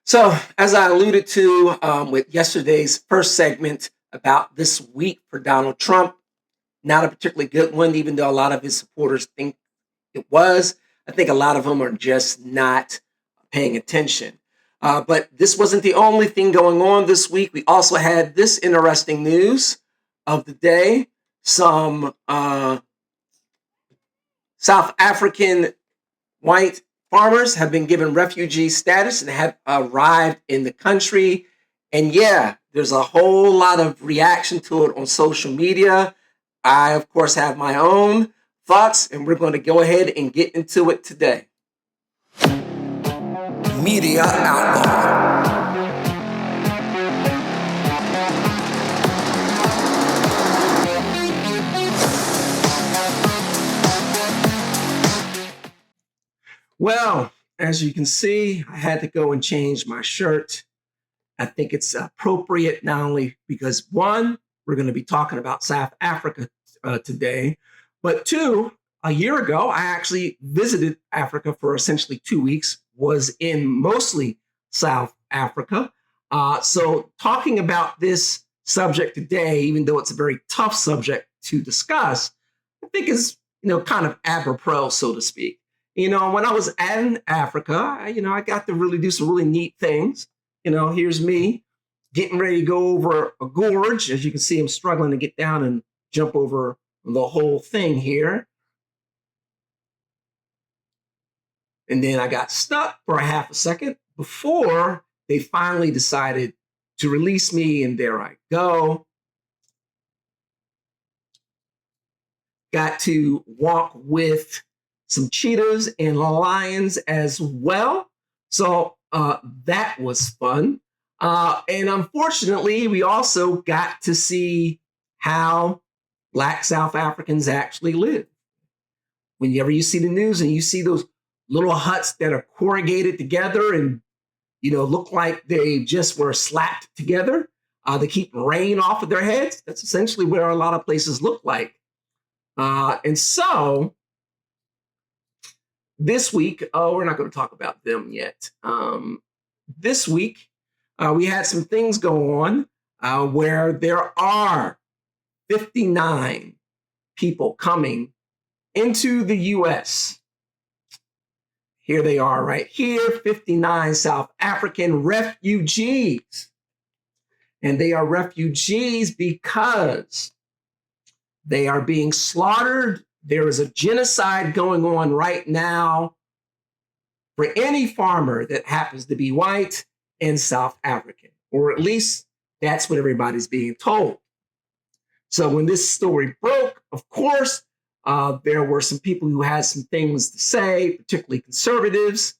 So, as I alluded to with yesterday's first segment about this week for Donald Trump, not a particularly good one, even though a lot of his supporters think it was. I think a lot of them are just not paying attention. But this wasn't the only thing going on this week. We also had this interesting news of the day. Some South African white farmers have been given refugee status and have arrived in the country. And yeah, there's a whole lot of reaction to it on social media. I, of course, have my own thoughts, and we're going to go ahead and get into it today. Media Outlaw. Well, as you can see, I had to go and change my shirt. I think it's appropriate not only because, one, we're going to be talking about South Africa today, but two, a year ago, I actually visited Africa for essentially 2 weeks, was in mostly South Africa. So talking about this subject today, even though it's a very tough subject to discuss, I think is, kind of apropos, so to speak. When I was in Africa, I got to really do some really neat things. Here's me getting ready to go over a gorge. As you can see, I'm struggling to get down and jump over the whole thing here. And then I got stuck for a half a second before they finally decided to release me, and there I go. Got to walk with some cheetahs and lions as well. So that was fun. And unfortunately, we also got to see how Black South Africans actually live. Whenever you see the news and you see those little huts that are corrugated together and, look like they just were slapped together, they keep rain off of their heads. That's essentially where a lot of places look like. And so this week, we're not going to talk about them yet. This week, we had some things go on where there are 59 people coming into the U.S. Here they are right here, 59 South African refugees. And they are refugees because they are being slaughtered. There is a genocide going on right now for any farmer that happens to be white and South African, or at least that's what everybody's being told. So when this story broke, of course, there were some people who had some things to say, particularly conservatives.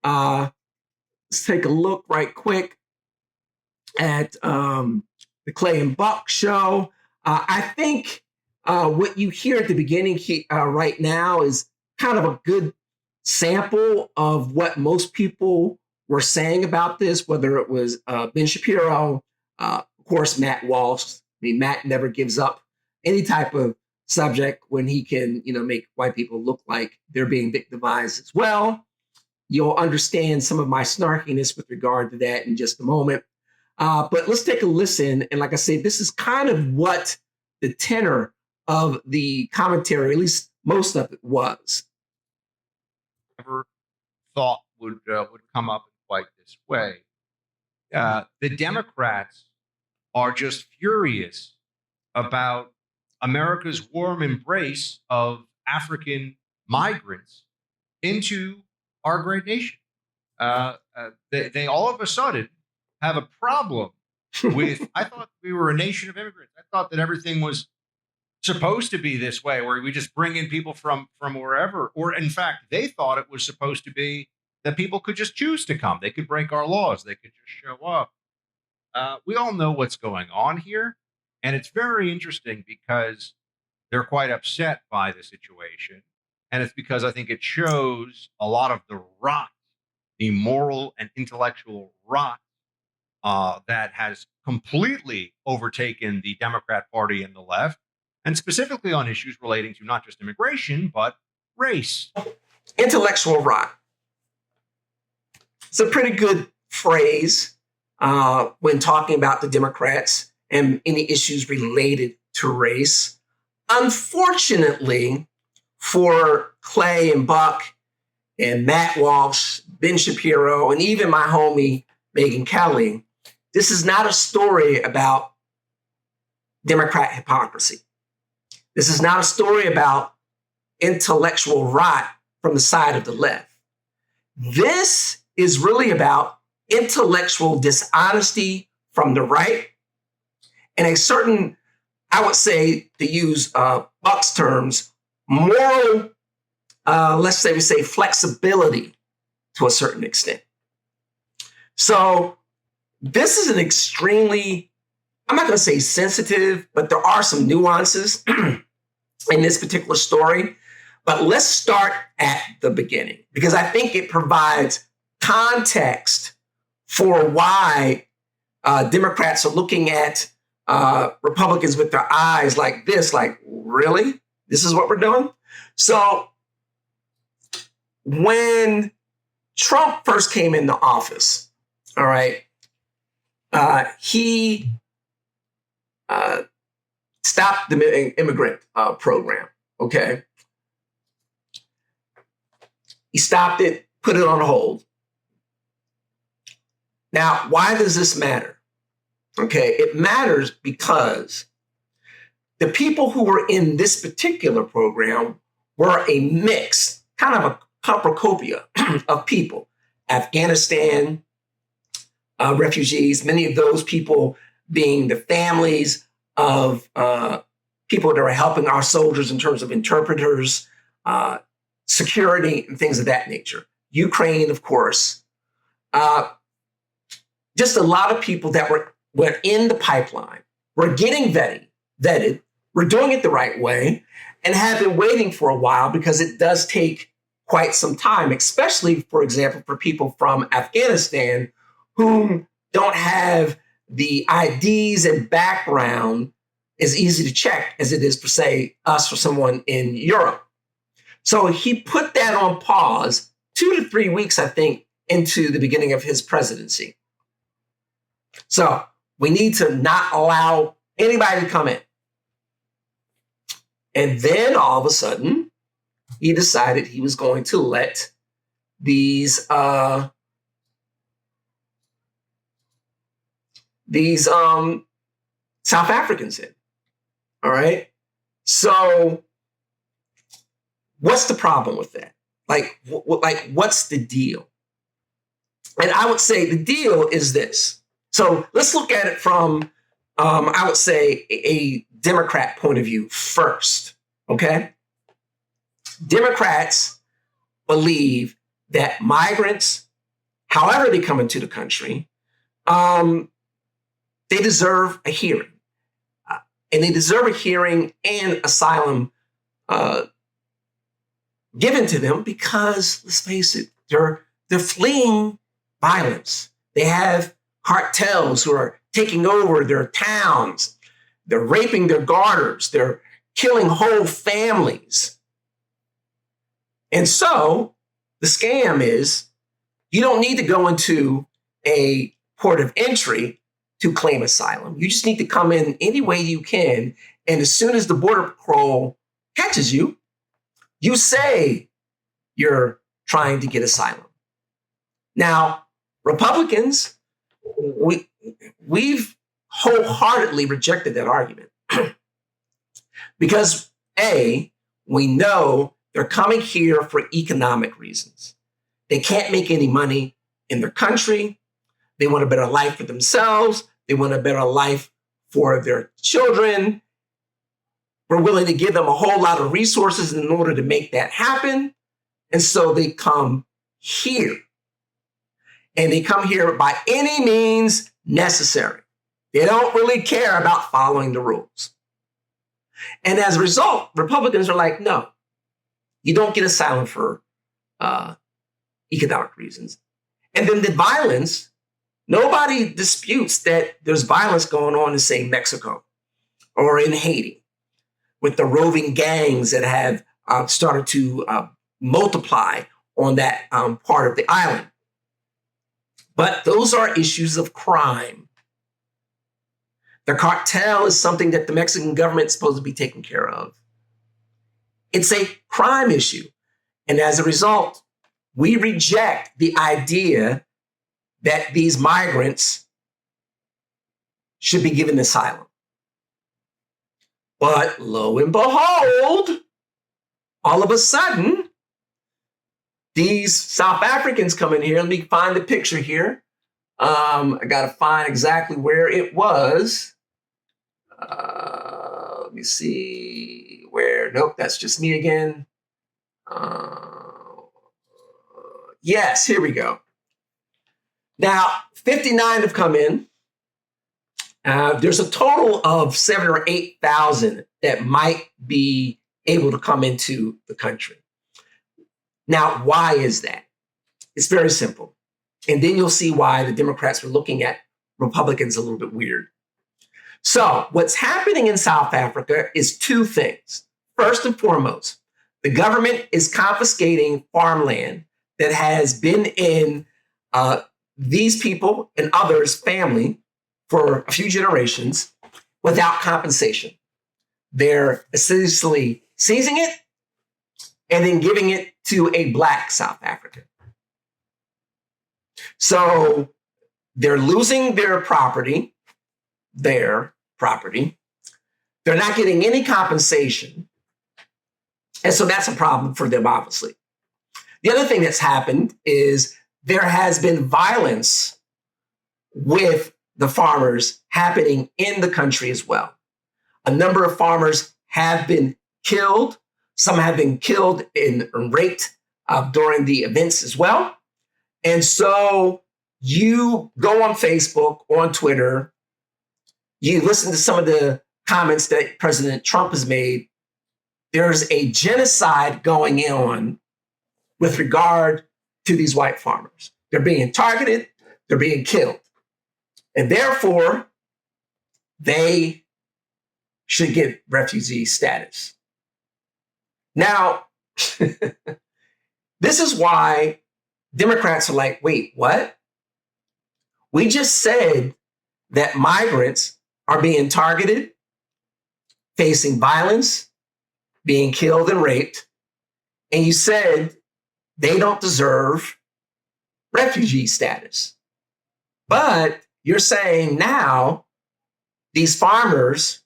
Let's take a look right quick at the Clay and Buck show. I think what you hear at the beginning right now is kind of a good sample of what most people were saying about this, whether it was Ben Shapiro, of course, Matt Walsh. I mean, Matt never gives up any type of subject when he can, make white people look like they're being victimized as well. You'll understand some of my snarkiness with regard to that in just a moment. But let's take a listen. And like I said, this is kind of what the tenor of the commentary, at least most of it, was. Never thought would come up in quite this way. The Democrats are just furious about America's warm embrace of African migrants into our great nation. They all of a sudden have a problem with, I thought we were a nation of immigrants. I thought that everything was supposed to be this way, where we just bring in people from wherever. Or in fact, they thought it was supposed to be that people could just choose to come. They could break our laws. They could just show up. We all know what's going on here. And it's very interesting because they're quite upset by the situation. And it's because I think it shows a lot of the rot, the moral and intellectual rot that has completely overtaken the Democrat Party and the left, and specifically on issues relating to not just immigration, but race. Intellectual rot. It's a pretty good phrase when talking about the Democrats and any issues related to race. Unfortunately, for Clay and Buck and Matt Walsh, Ben Shapiro, and even my homie Megyn Kelly, this is not a story about Democrat hypocrisy. This is not a story about intellectual rot from the side of the left. This is really about intellectual dishonesty from the right and a certain, I would say, to use Buck's terms, moral, let's say we say flexibility to a certain extent. So this is an extremely, I'm not going to say sensitive, but there are some nuances in this particular story. But let's start at the beginning, because I think it provides context for why Democrats are looking at Republicans with their eyes like this, like, really? This is what we're doing? So when Trump first came into office, all right, he stopped the immigrant program, okay? He stopped it, put it on hold. Now, why does this matter? Okay, it matters because the people who were in this particular program were a mix, kind of a cornucopia of people. Afghanistan refugees, many of those people being the families of people that are helping our soldiers in terms of interpreters, security, and things of that nature. Ukraine, of course. Just a lot of people that were in the pipeline, were getting vetted, were doing it the right way, and have been waiting for a while because it does take quite some time, especially, for example, for people from Afghanistan who don't have the IDs and background as easy to check as it is for, say, us or someone in Europe. So he put that on pause 2 to 3 weeks, I think, into the beginning of his presidency. So we need to not allow anybody to come in. And then all of a sudden, he decided he was going to let these South Africans in. All right. So what's the problem with that? Like, what's the deal? And I would say the deal is this. So let's look at it from, I would say, a Democrat point of view first. Okay. Democrats believe that migrants, however they come into the country, they deserve a hearing. And they deserve a hearing and asylum given to them because, let's face it, they're fleeing violence. They have cartels who are taking over their towns. They're raping their daughters. They're killing whole families. And so the scam is you don't need to go into a port of entry to claim asylum. You just need to come in any way you can. And as soon as the Border Patrol catches you, you say you're trying to get asylum. Now, Republicans, we've wholeheartedly rejected that argument because A, we know they're coming here for economic reasons. They can't make any money in their country. They want a better life for themselves. They want a better life for their children. We're willing to give them a whole lot of resources in order to make that happen. And so they come here. And they come here by any means necessary. They don't really care about following the rules. And as a result, Republicans are like, no, you don't get asylum for economic reasons. And then the violence, nobody disputes that there's violence going on in, say, Mexico or in Haiti with the roving gangs that have started to multiply on that part of the island. But those are issues of crime. The cartel is something that the Mexican government is supposed to be taking care of. It's a crime issue. And as a result, we reject the idea that these migrants should be given asylum. But lo and behold, all of a sudden, these South Africans come in here. Let me find the picture here. I got to find exactly where it was. Let me see where. Nope, that's just me again. Yes, here we go. Now, 59 have come in. There's a total of 7,000 or 8,000 that might be able to come into the country. Now, why is that? It's very simple. And then you'll see why the Democrats were looking at Republicans a little bit weird. So what's happening in South Africa is two things. First and foremost, the government is confiscating farmland that has been in these people and others' family for a few generations without compensation. They're essentially seizing it and then giving it to a Black South African. So they're losing their property. They're not getting any compensation. And so that's a problem for them, obviously. The other thing that's happened is there has been violence with the farmers happening in the country as well. A number of farmers have been killed. Some have been killed and raped during the events as well. And so you go on Facebook, on Twitter, you listen to some of the comments that President Trump has made. There's a genocide going on with regard to these white farmers. They're being targeted, they're being killed. And therefore, they should get refugee status. Now, this is why Democrats are like, wait, what? We just said that migrants are being targeted, facing violence, being killed and raped, and you said they don't deserve refugee status. But you're saying now these farmers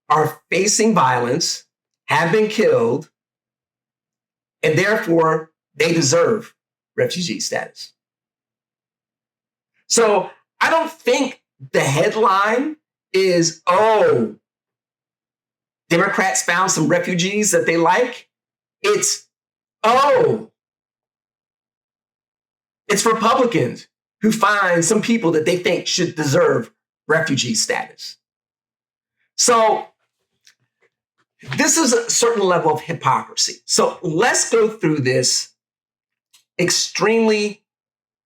are facing violence, have been killed, and therefore they deserve refugee status. So I don't think the headline is, oh, Democrats found some refugees that they like. It's, oh, it's Republicans who find some people that they think should deserve refugee status. So this is a certain level of hypocrisy. So let's go through this extremely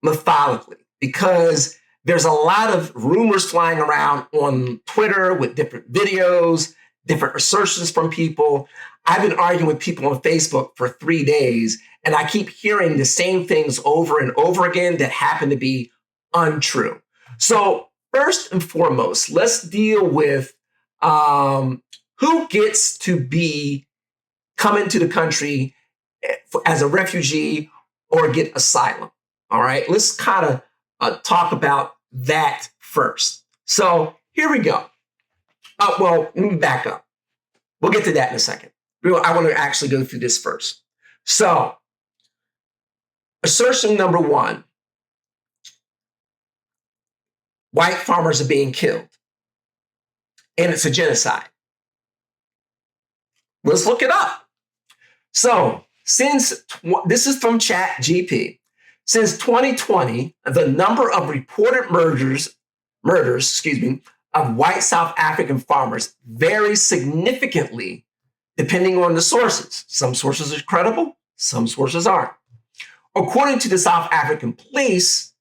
methodically, because there's a lot of rumors flying around on Twitter with different videos, different assertions from people. I've been arguing with people on Facebook for 3 days, and I keep hearing the same things over and over again that happen to be untrue. So first and foremost, let's deal with who gets to come into the country as a refugee or get asylum. All right, let's kind of talk about that first. So here we go. Well, let me back up. We'll get to that in a second. I want to actually go through this first. So assertion number one, white farmers are being killed, and it's a genocide. Let's look it up. So this is from ChatGPT. Since 2020, the number of reported murders, of white South African farmers varies significantly depending on the sources. Some sources are credible, some sources aren't. According to the South African police,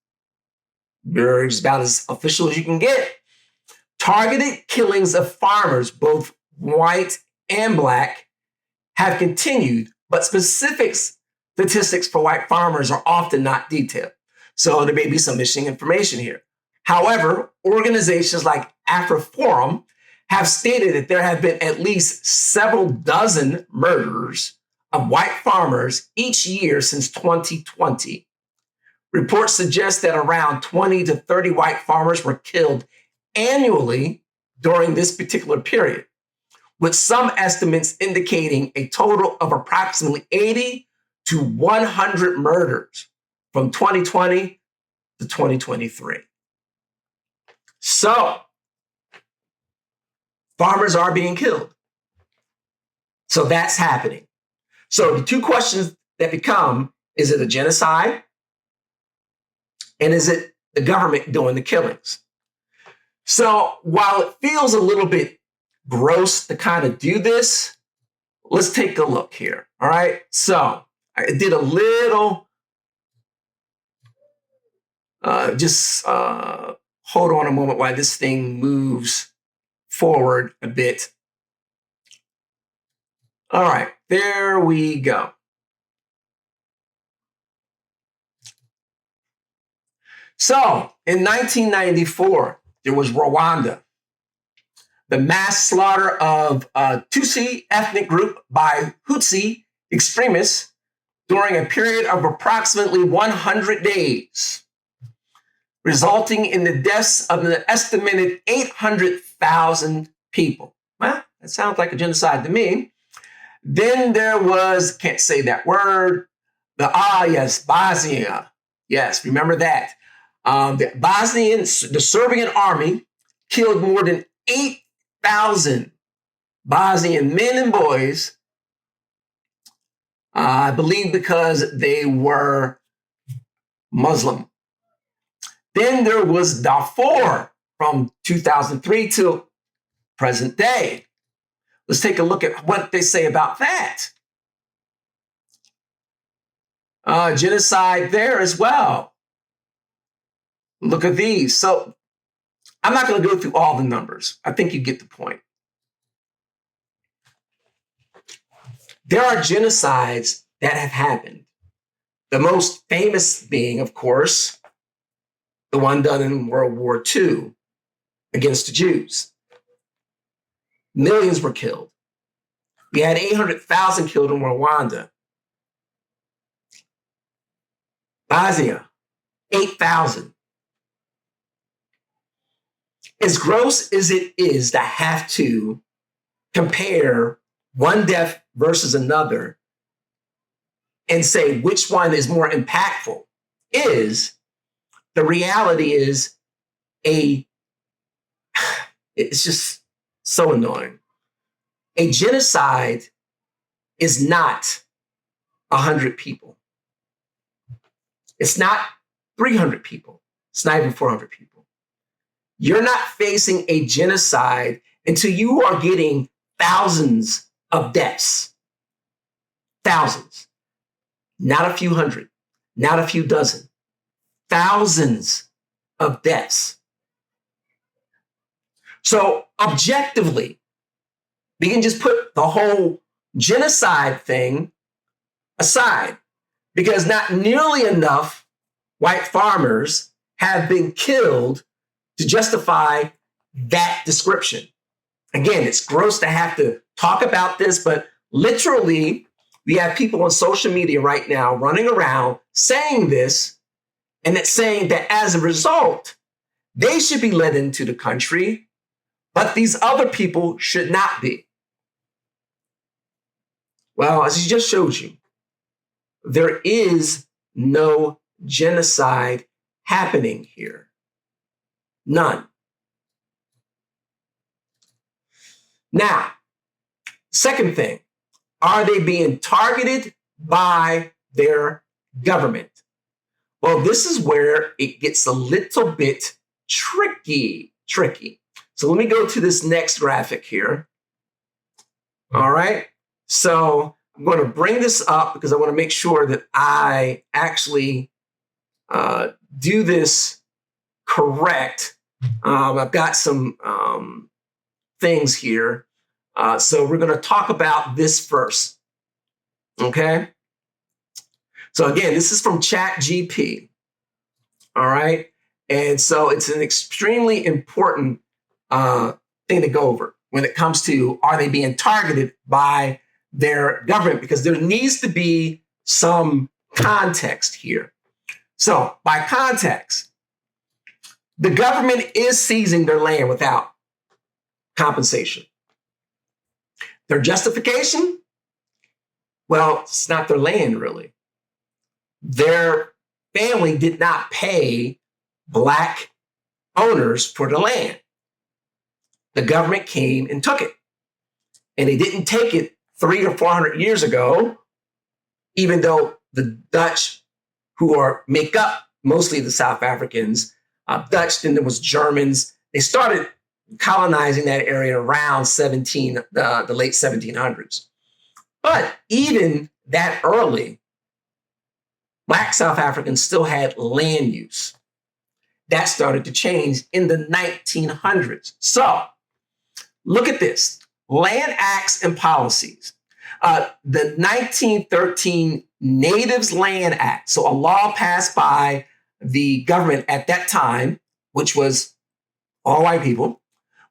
they're about as official as you can get, targeted killings of farmers, both white and Black, have continued, but specific statistics for white farmers are often not detailed. So there may be some missing information here. However, organizations like AfriForum have stated that there have been at least several dozen murders of white farmers each year since 2020. Reports suggest that around 20 to 30 white farmers were killed annually during this particular period, with some estimates indicating a total of approximately 80 to 100 murders from 2020 to 2023. So, farmers are being killed. So that's happening. So the two questions that become, is it a genocide? And is it the government doing the killings? So while it feels a little bit gross to kind of do this, let's take a look here. All right. So I did a little, hold on a moment while this thing moves forward a bit. All right, there we go. So in 1994, there was Rwanda. The mass slaughter of a Tutsi ethnic group by Tutsi extremists during a period of approximately 100 days, resulting in the deaths of an estimated 800,000 people. Well, that sounds like a genocide to me. Then there was, can't say that word, Bosnia. Yes, remember that. The Serbian army killed more than 8,000 Bosnian men and boys, I believe because they were Muslim. Then there was Darfur from 2003 to present day. Let's take a look at what they say about that. Genocide there as well. Look at these. So I'm not going to go through all the numbers. I think you get the point. There are genocides that have happened. The most famous being, of course, the one done in World War II against the Jews. Millions were killed. We had 800,000 killed in Rwanda. Bosnia, 8,000. As gross as it is to have to compare one death versus another and say which one is more impactful, is the reality is it's just so annoying. A genocide is not 100 people. It's not 300 people. It's not even 400 people. You're not facing a genocide until you are getting thousands of deaths. Thousands. Not a few hundred, not a few dozen. Thousands of deaths. So objectively, we can just put the whole genocide thing aside because not nearly enough white farmers have been killed to justify that description. Again, it's gross to have to talk about this, but literally, we have people on social media right now running around saying this, and it's saying that as a result, they should be let into the country, but these other people should not be. Well, as he just showed you, there is no genocide happening here. None. Now, second thing, are they being targeted by their government? Well, this is where it gets a little bit tricky. So let me go to this next graphic here. All right. So I'm going to bring this up because I want to make sure that I actually do this correct. I've got some things here. So we're going to talk about this first. Okay. So again, this is from ChatGPT. All right. And so it's an extremely important thing to go over when it comes to, are they being targeted by their government? Because there needs to be some context here. So by context, the government is seizing their land without compensation. Their justification? Well, it's not their land, really. Their family did not pay Black owners for the land. The government came and took it. And they didn't take it 300 or 400 years ago, even though the Dutch, who make up mostly the South Africans, Dutch, then there was Germans. They started colonizing that area around the late 1700s. But even that early, Black South Africans still had land use. That started to change in the 1900s. So look at this. Land Acts and Policies. The 1913 Natives Land Act, so a law passed by the government at that time, which was all white people,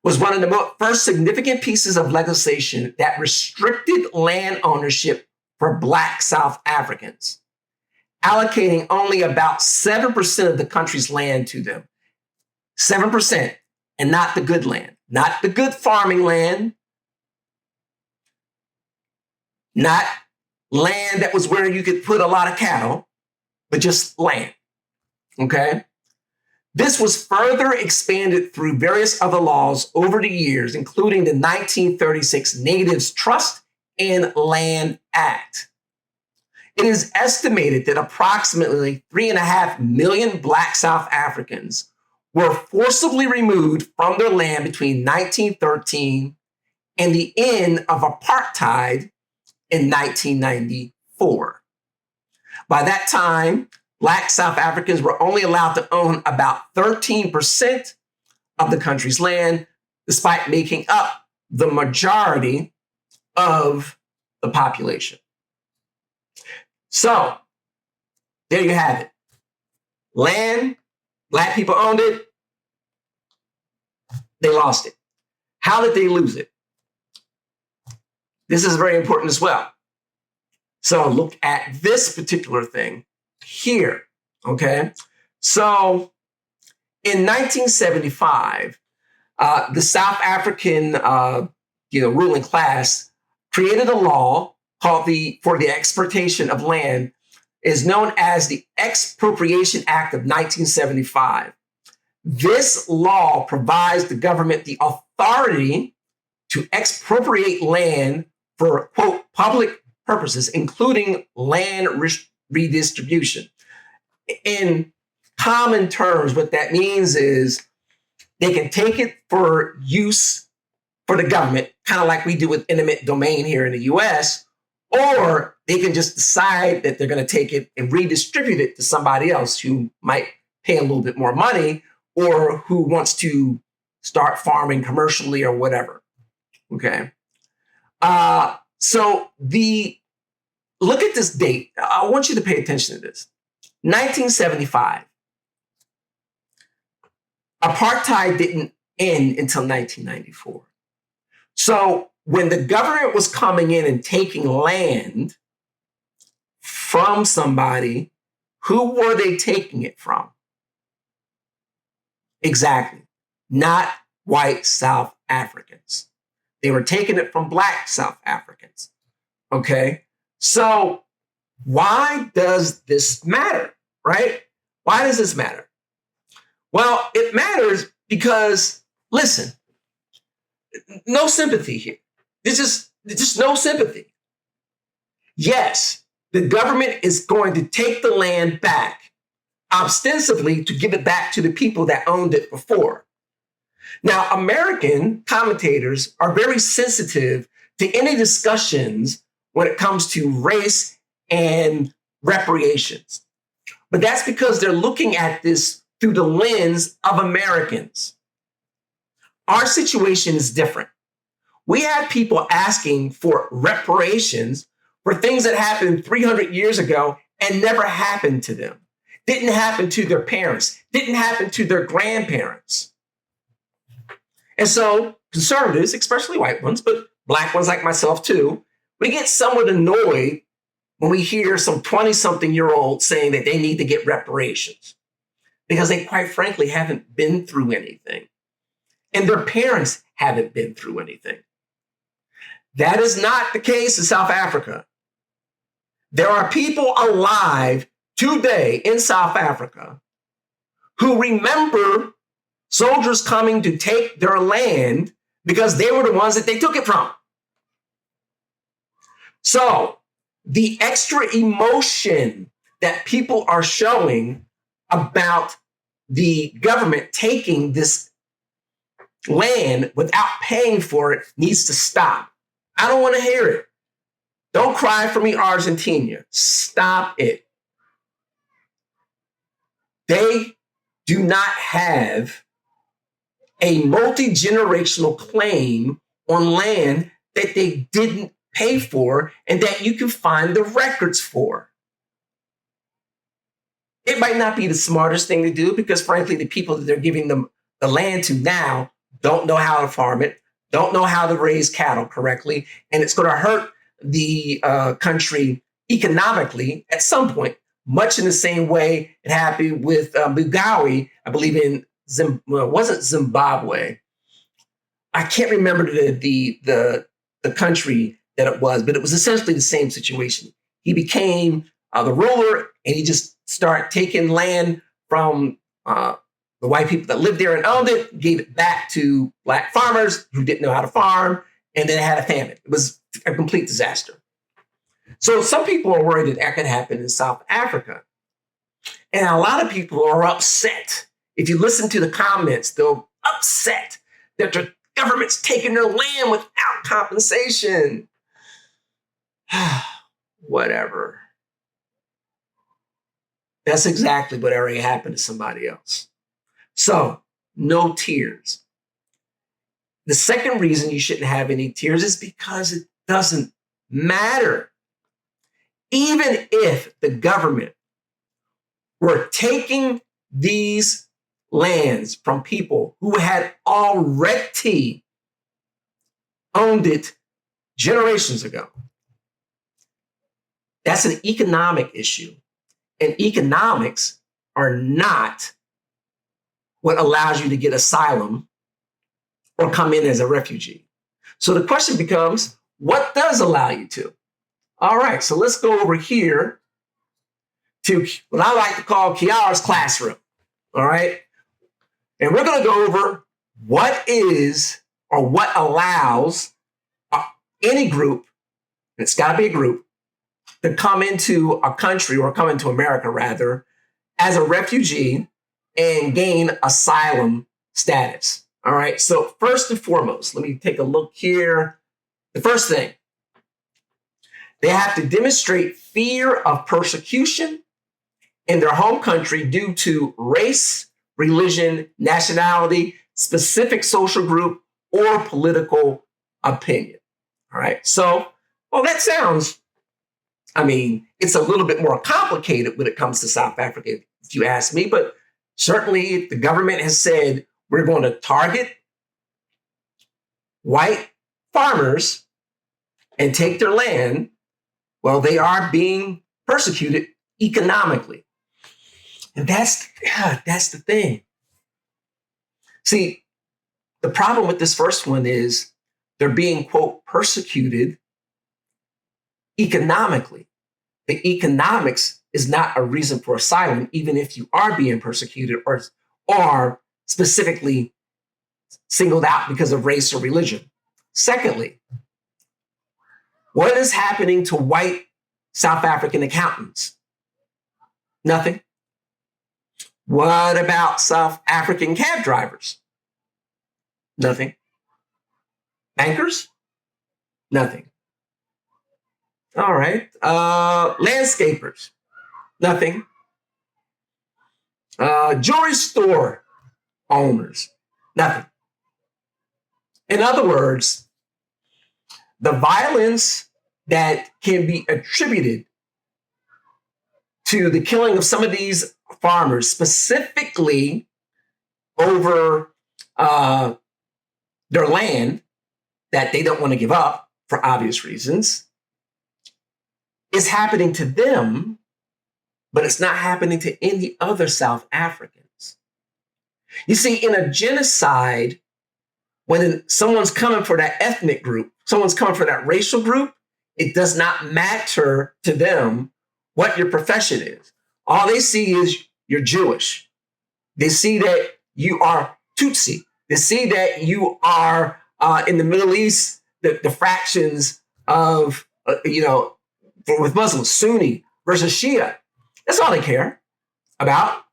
was one of the first significant pieces of legislation that restricted land ownership for Black South Africans, allocating only about 7% of the country's land to them. 7%, and not the good land, not the good farming land, not land that was where you could put a lot of cattle, but just land, okay? This was further expanded through various other laws over the years, including the 1936 Natives Trust and Land Act. It is estimated that approximately 3.5 million Black South Africans were forcibly removed from their land between 1913 and the end of apartheid in 1994. By that time, Black South Africans were only allowed to own about 13% of the country's land, despite making up the majority of the population. So, there you have it. Land, Black people owned it, they lost it. How did they lose it? This is very important as well. So look at this particular thing here, okay? So in 1975, the South African ruling class created a law called for the expropriation of land, is known as the Expropriation Act of 1975. This law provides the government the authority to expropriate land for, quote, public purposes, including land redistribution. In common terms, what that means is they can take it for use for the government, kind of like we do with eminent domain here in the US, or they can just decide that they're going to take it and redistribute it to somebody else who might pay a little bit more money or who wants to start farming commercially or whatever. Okay. So look at this date. I want you to pay attention to this. 1975. Apartheid didn't end until 1994. So when the government was coming in and taking land from somebody, who were they taking it from? Exactly. Not white South Africans. They were taking it from Black South Africans. Okay. So why does this matter, right? Why does this matter? Well, it matters because, listen, no sympathy here. There's just no sympathy. Yes, the government is going to take the land back ostensibly to give it back to the people that owned it before. Now, American commentators are very sensitive to any discussions when it comes to race and reparations. But that's because they're looking at this through the lens of Americans. Our situation is different. We have people asking for reparations for things that happened 300 years ago and never happened to them. didn't happen to their parents, didn't happen to their grandparents. And so conservatives, especially white ones, but black ones like myself too, we get somewhat annoyed when we hear some 20-something-year-old saying that they need to get reparations because they, quite frankly, haven't been through anything. And their parents haven't been through anything. That is not the case in South Africa. There are people alive today in South Africa who remember soldiers coming to take their land because they were the ones that they took it from. So the extra emotion that people are showing about the government taking this land without paying for it needs to stop. I don't want to hear it. Don't cry for me, Argentina. Stop it. They do not have a multi-generational claim on land that they didn't pay for and that you can find the records for. It might not be the smartest thing to do because, frankly, the people that they're giving them the land to now don't know how to farm it, don't know how to raise cattle correctly, and it's going to hurt the country economically at some point, much in the same way it happened with Mugabe, I believe in wasn't Zimbabwe. I can't remember the country that it was, but it was essentially the same situation. He became the ruler, and he just started taking land from the white people that lived there and owned it, gave it back to black farmers who didn't know how to farm, and then it had a famine. It was a complete disaster. So some people are worried that that could happen in South Africa. And a lot of people are upset. If you listen to the comments, they're upset that the government's taking their land without compensation. Whatever. That's exactly what already happened to somebody else. So, no tears. The second reason you shouldn't have any tears is because it doesn't matter. Even if the government were taking these lands from people who had already owned it generations ago, that's an economic issue. And economics are not what allows you to get asylum or come in as a refugee. So the question becomes, what does allow you to? All right, so let's go over here to what I like to call Kiara's classroom. All right, and we're going to go over what is or what allows any group, and it's got to be a group, to come into a country or come into America rather as a refugee and gain asylum status. All right, so first and foremost, let me take a look here. The first thing, they have to demonstrate fear of persecution in their home country due to race, religion, nationality, specific social group, or political opinion. All right, so, well, that sounds, it's a little bit more complicated when it comes to South Africa, if you ask me, but certainly the government has said we're going to target white farmers and take their land. Well, they are being persecuted economically. And that's the thing. See, the problem with this first one is they're being, quote, persecuted economically. The economics is not a reason for asylum, even if you are being persecuted or specifically singled out because of race or religion. Secondly, what is happening to white South African accountants? Nothing. What about South African cab drivers? Nothing. Bankers? Nothing. All right. Landscapers? Nothing. Jewelry store owners? Nothing. In other words, the violence that can be attributed to the killing of some of these farmers, specifically over their land that they don't want to give up for obvious reasons, is happening to them, but it's not happening to any other South Africans. You see, in a genocide, when someone's coming for that ethnic group, someone's coming for that racial group, it does not matter to them what your profession is. All they see is you're Jewish. They see that you are Tutsi. They see that you are in the Middle East, the fractions of, with Muslims, Sunni versus Shia. That's all they care about.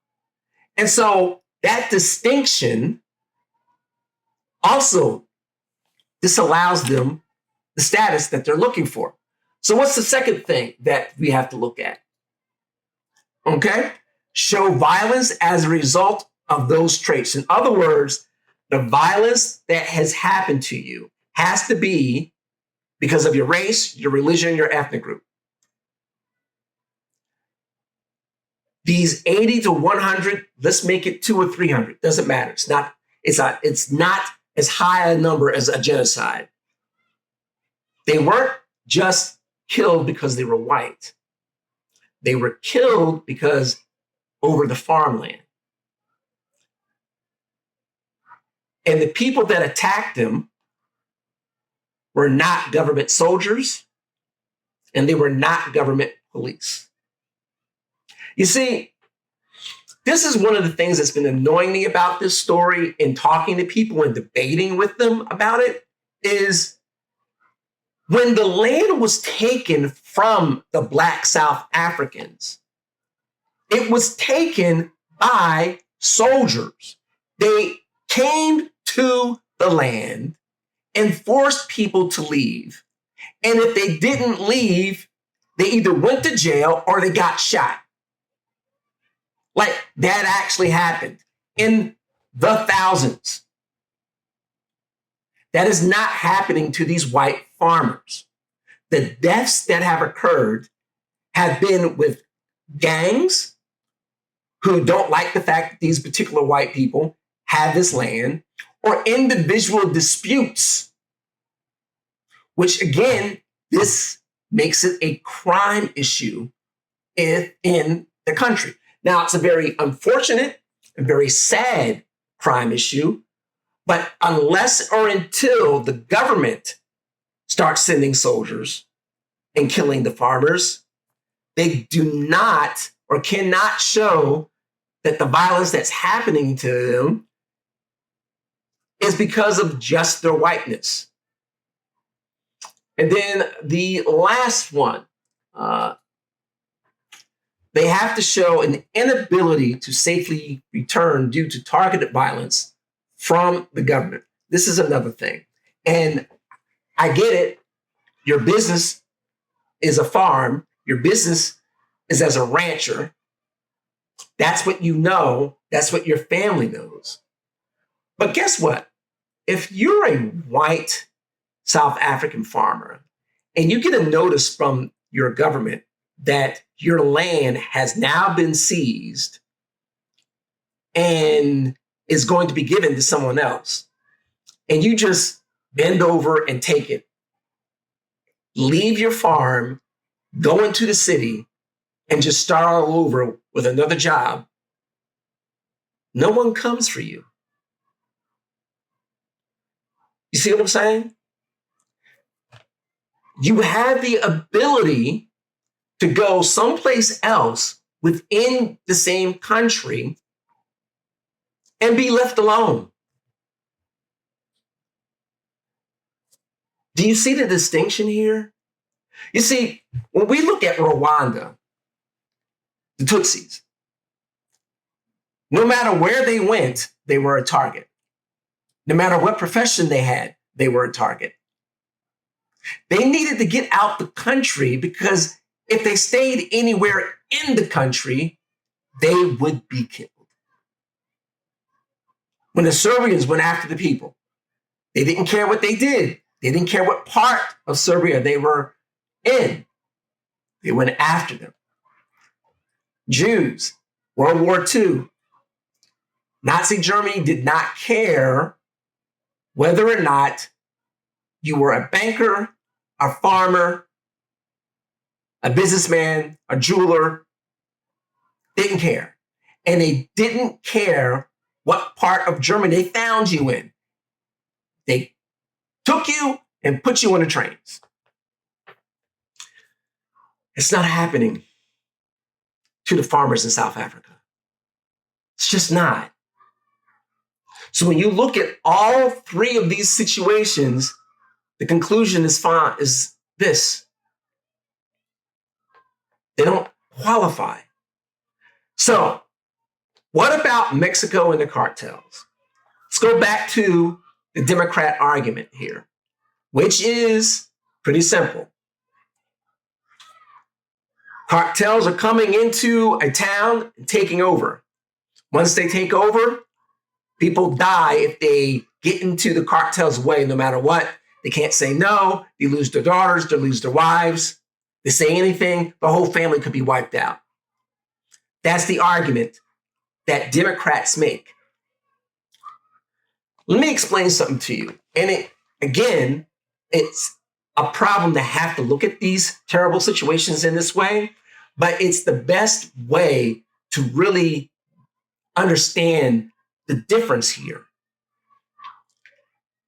And so that distinction also disallows them the status that they're looking for. So what's the second thing that we have to look at? Okay? Show violence as a result of those traits. In other words, the violence that has happened to you has to be because of your race, your religion, your ethnic group. These 80 to 100, let's make it 200 or 300. Doesn't matter. It's not as high a number as a genocide. They weren't just killed because they were white. They were killed because over the farmland. And the people that attacked them were not government soldiers, and they were not government police. You see, this is one of the things that's been annoying me about this story in talking to people and debating with them about it is when the land was taken from the Black South Africans, it was taken by soldiers. They came to the land and forced people to leave. And if they didn't leave, they either went to jail or they got shot. Like that actually happened in the thousands. That is not happening to these white farmers. The deaths that have occurred have been with gangs who don't like the fact that these particular white people have this land, or individual disputes, which again, this makes it a crime issue in the country. Now, it's a very unfortunate and very sad crime issue, but unless or until the government starts sending soldiers and killing the farmers, they do not or cannot show that the violence that's happening to them is because of just their whiteness. And then the last one, they have to show an inability to safely return due to targeted violence from the government. This is another thing. And I get it. Your business is a farm. Your business is as a rancher. That's what you know. That's what your family knows. But guess what? If you're a white South African farmer and you get a notice from your government that your land has now been seized and is going to be given to someone else, and you just bend over and take it, leave your farm, go into the city, and just start all over with another job, no one comes for you. You see what I'm saying? You have the ability to go someplace else within the same country and be left alone. Do you see the distinction here? You see, when we look at Rwanda, the Tutsis, no matter where they went, they were a target. No matter what profession they had, they were a target. They needed to get out the country because if they stayed anywhere in the country, they would be killed. When the Serbians went after the people, they didn't care what they did. They didn't care what part of Serbia they were in. They went after them. Jews, World War II, Nazi Germany did not care whether or not you were a banker, a farmer, a businessman, a jeweler, didn't care. And they didn't care what part of Germany they found you in. They took you and put you on the trains. It's not happening to the farmers in South Africa. It's just not. So when you look at all three of these situations, the conclusion is this. They don't qualify. So what about Mexico and the cartels? Let's go back to the Democrat argument here, which is pretty simple. Cartels are coming into a town and taking over. Once they take over, people die if they get into the cartel's way, no matter what. They can't say no. They lose their daughters. They lose their wives. They say anything, the whole family could be wiped out. That's the argument that Democrats make. Let me explain something to you. And it's a problem to have to look at these terrible situations in this way, but it's the best way to really understand the difference here.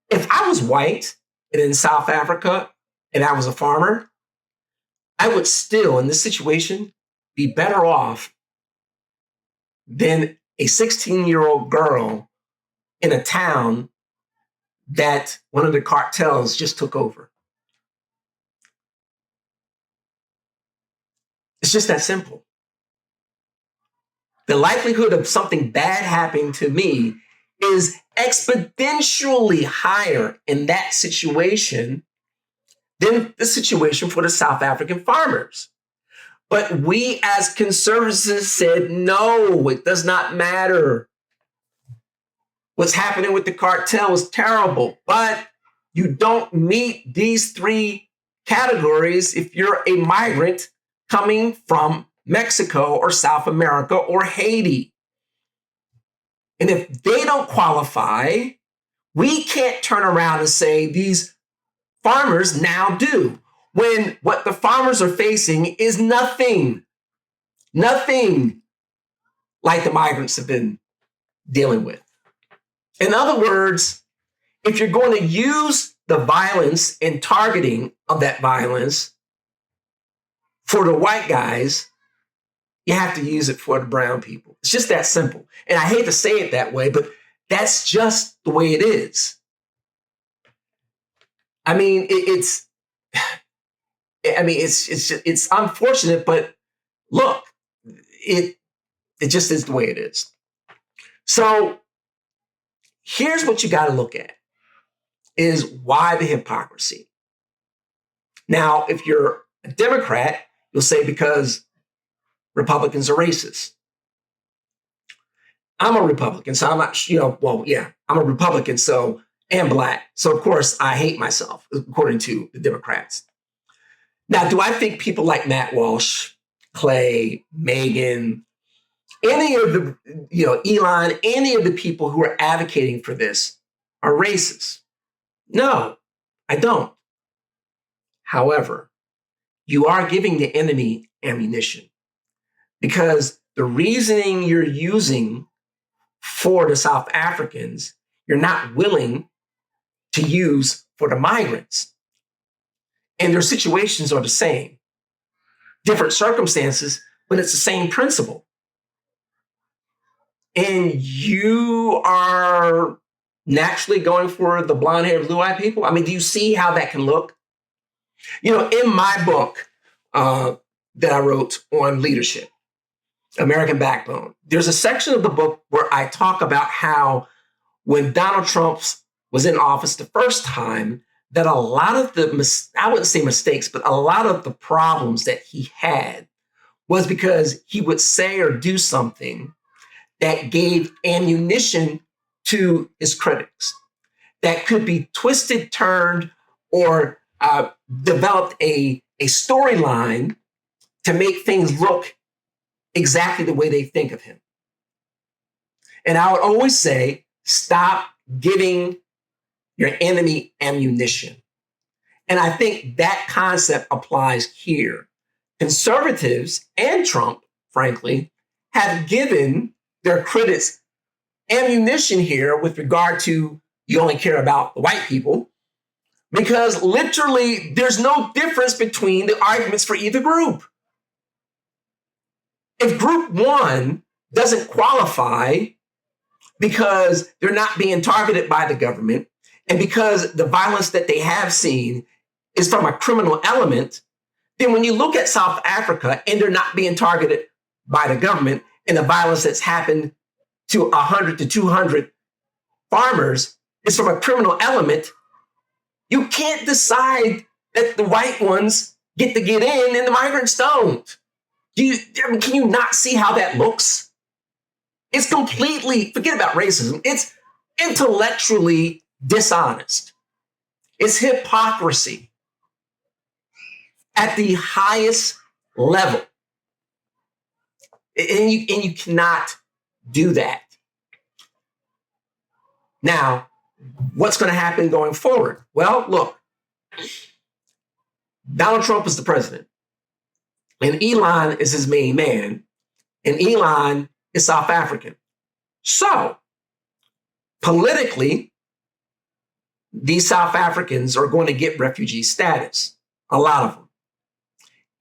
If I was white and in South Africa and I was a farmer, I would still, in this situation, be better off than a 16-year-old girl in a town that one of the cartels just took over. It's just that simple. The likelihood of something bad happening to me is exponentially higher in that situation than the situation for the South African farmers. But we as conservatives said, no, it does not matter. What's happening with the cartel is terrible, but you don't meet these three categories if you're a migrant coming from Mexico or South America or Haiti. And if they don't qualify, we can't turn around and say these farmers now do, when what the farmers are facing is nothing like the migrants have been dealing with. In other words, if you're going to use the violence and targeting of that violence for the white guys, you have to use it for the brown people. It's just that simple. And I hate to say it that way, but that's just the way it is. I mean, it's unfortunate, but look, it just is the way it is. So here's what you got to look at is why the hypocrisy. Now, if you're a Democrat, you'll say because Republicans are racist. I'm a Republican, so I'm not, I'm a Republican, and black. So of course I hate myself, according to the Democrats. Now, do I think people like Matt Walsh, Clay, Megan, any of the, Elon, any of the people who are advocating for this are racist? No, I don't. However, you are giving the enemy ammunition because the reasoning you're using for the South Africans, you're not willing to use for the migrants. And their situations are the same. Different circumstances, but it's the same principle. And you are naturally going for the blonde-haired, blue-eyed people? I mean, do you see how that can look? In my book that I wrote on leadership, American Backbone, there's a section of the book where I talk about how when Donald Trump was in office the first time, that a lot of I wouldn't say mistakes, but a lot of the problems that he had was because he would say or do something that gave ammunition to his critics, that could be twisted, turned, or developed a storyline to make things look exactly the way they think of him. And I would always say, stop giving your enemy ammunition. And I think that concept applies here. Conservatives and Trump, frankly, have given their critics ammunition here with regard to you only care about the white people, because literally there's no difference between the arguments for either group. If group one doesn't qualify because they're not being targeted by the government and because the violence that they have seen is from a criminal element, then when you look at South Africa and they're not being targeted by the government and the violence that's happened to 100 to 200 farmers is from a criminal element, you can't decide that the white ones get to get in and the migrants don't. Can you not see how that looks? It's completely, forget about racism, it's intellectually dishonest. It's hypocrisy at the highest level. And you cannot do that. Now, what's going to happen going forward? Well, look, Donald Trump is the president, and Elon is his main man, and Elon is South African. So, politically, these South Africans are going to get refugee status, a lot of them.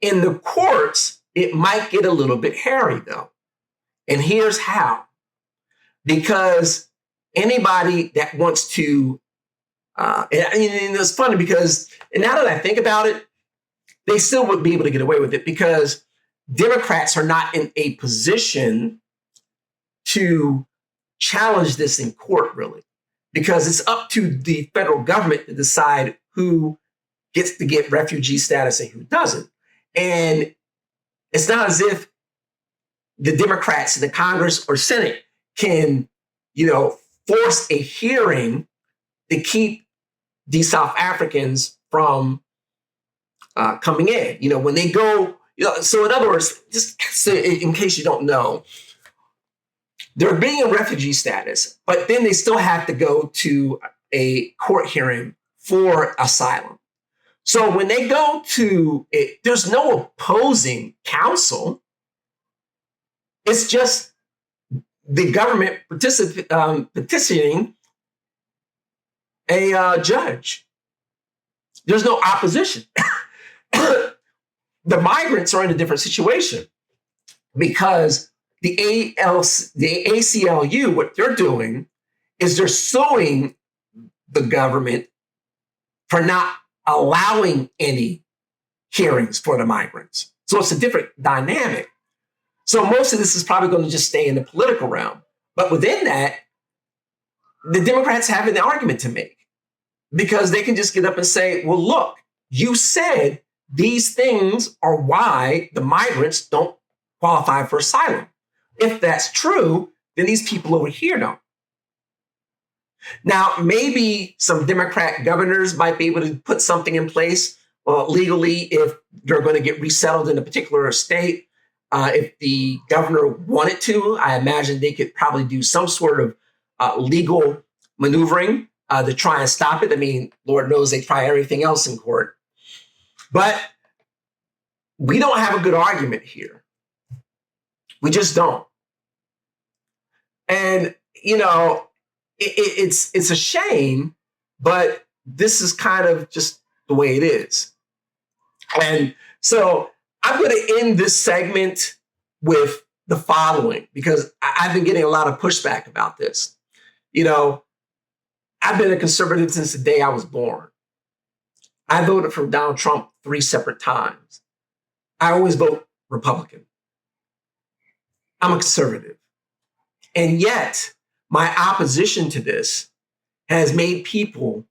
In the courts, it might get a little bit hairy, though. And here's how. Because anybody that wants to, and it's funny because, and now that I think about it, they still would be able to get away with it because Democrats are not in a position to challenge this in court, really, because it's up to the federal government to decide who gets to get refugee status and who doesn't. And it's not as if the Democrats in the Congress or Senate can, force a hearing to keep these South Africans from coming in. When they go, so in other words, just in case you don't know, they're being in refugee status, but then they still have to go to a court hearing for asylum. So when they go to it, there's no opposing counsel. It's just the government petitioning a judge. There's no opposition. The migrants are in a different situation because the ACLU, what they're doing is they're suing the government for not allowing any hearings for the migrants. So it's a different dynamic. So most of this is probably going to just stay in the political realm. But within that, the Democrats have an argument to make because they can just get up and say, well, look, you said these things are why the migrants don't qualify for asylum. If that's true, then these people over here don't. Now, maybe some Democrat governors might be able to put something in place legally if they're going to get resettled in a particular state. If the governor wanted to, I imagine they could probably do some sort of legal maneuvering to try and stop it. I mean, Lord knows they try everything else in court. But we don't have a good argument here. We just don't. And, it's a shame, but this is kind of just the way it is. And so I'm going to end this segment with the following, because I've been getting a lot of pushback about this. I've been a conservative since the day I was born. I voted for Donald Trump 3 separate times. I always vote Republican. I'm a conservative. And yet, my opposition to this has made people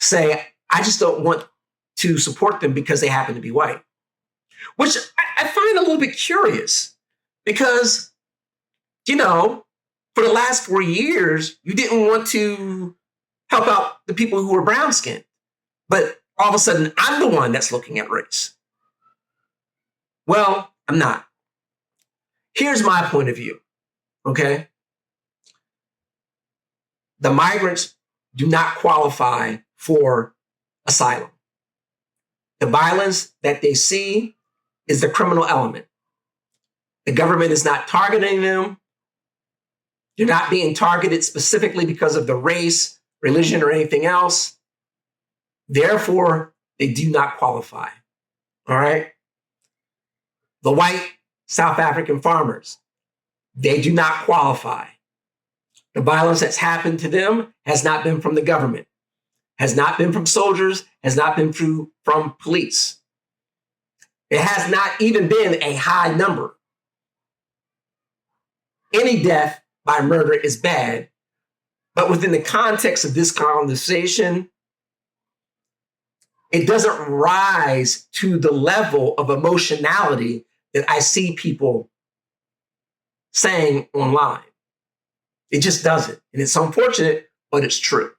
say, I just don't want to support them because they happen to be white, which I find a little bit curious because, for the last 4 years, you didn't want to help out the people who were brown skinned. But all of a sudden, I'm the one that's looking at race. Well, I'm not. Here's my point of view, okay? the migrants do not qualify for asylum. The violence that they see is the criminal element. The government is not targeting them. They're not being targeted specifically because of the race, religion, or anything else. Therefore, they do not qualify. All right? The white South African farmers, they do not qualify. The violence that's happened to them has not been from the government, has not been from soldiers, has not been from police. It has not even been a high number. Any death by murder is bad, but within the context of this conversation, it doesn't rise to the level of emotionality that I see people saying online. It just doesn't. And it's unfortunate, but it's true.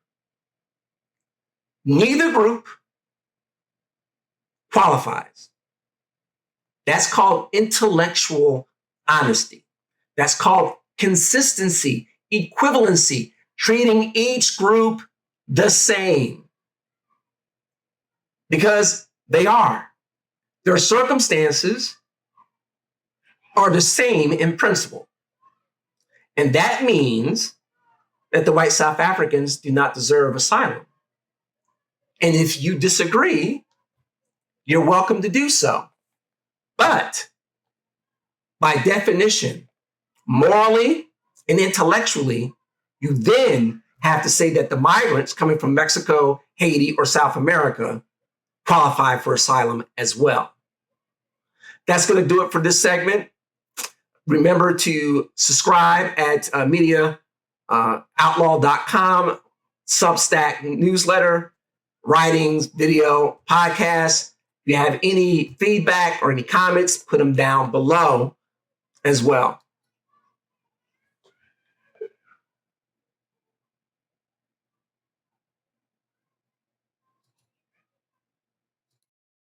Neither group qualifies. That's called intellectual honesty. That's called consistency, equivalency, treating each group the same. Because they are. Their circumstances are the same in principle. And that means that the white South Africans do not deserve asylum. And if you disagree, you're welcome to do so. But by definition, morally and intellectually, you then have to say that the migrants coming from Mexico, Haiti, or South America qualify for asylum as well. That's going to do it for this segment. Remember to subscribe at mediaoutlaw.com, Substack newsletter, writings, video, podcasts. If you have any feedback or any comments, put them down below as well.